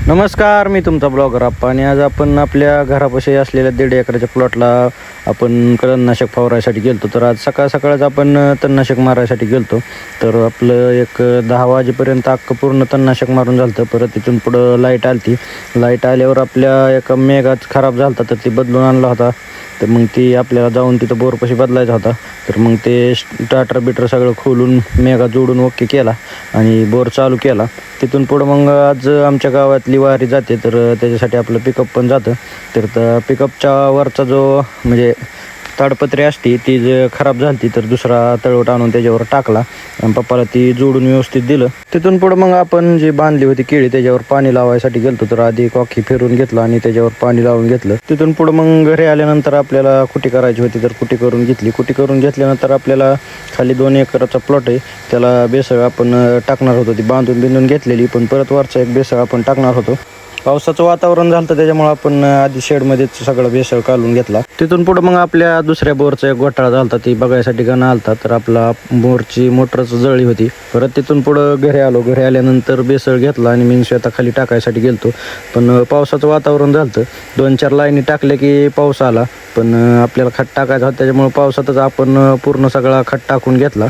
नमस्कार, मी तुमचा ब्लॉगर आप्पा आणि आज आपण आपल्या घरापाशी असलेल्या 1.5 एकराच्या प्लॉटला आपण तणनाशक फवारायसाठी गेलतो. तर आज सकाळच आपण तणनाशक मारायसाठी गेलतो. तर आपलं एक 10 वाजेपर्यंत अख्खं पूर्ण तणनाशक मारून झालं होतं. परत तिथून पुढं लाईट आली. लाईट आल्यावर आपल्या एका मेघाच खराब झाला होता, तर ती बदलून आणला होता. तर मग ती आपल्याला जाऊन तिथं बोरपाशी बदलायचा होता. तर मग ते स्टार्टर बिटर सगळं खोलून मेघा जोडून ओके केला आणि बोर चालू केला. तिथून पुढं मग आज आमच्या गावातली वारी जाते, तर त्याच्यासाठी आपलं पिकअप पण जातं. तर त्या पिकअपच्या वरचा जो म्हणजे ताडपत्री असते ती जे खराब झाली, तर दुसरा तळवट आणून त्याच्यावर टाकला आणि पप्पाला ती जोडून व्यवस्थित दिलं. तिथून पुढं मग आपण जी बांधली होती केळी त्याच्यावर पाणी लावायसाठी गेलतो. तर आधी कॉकी फिरून घेतला आणि त्याच्यावर पाणी लावून घेतलं. तिथून पुढं मग घरी आल्यानंतर आपल्याला कुटी करायची होती, तर कुटी करून घेतली. कुटी करून घेतल्यानंतर आपल्याला खाली 2 एकराचा प्लॉट आहे, त्याला बेसळ आपण टाकणार होतो. ती बिंदून घेतलेली, पण परत वरचा एक बेसळ आपण टाकणार होतो. पावसाचं वातावरण झालं, त्याच्यामुळे आपण आधी शेडमध्येच सगळं बेसळ काढून घेतला. तिथून पुढं मग आपल्या दुसऱ्या बोरचा एक घोटाळा झाला, ती बघायसाठी गण आलता. तर आपला बोरची मोटरच जळली होती. परत तिथून पुढं घरी आलो. घरी आल्यानंतर बेसळ घेतला आणि मी शेताखाली टाकायसाठी गेलतो. पण पावसाचं वातावरण झालं, 2-4 लाईनी टाकले की पाऊस आला. पण आपल्याला खत टाकायचा होता, त्याच्यामुळे पावसातच आपण पूर्ण सगळा खत टाकून घेतला.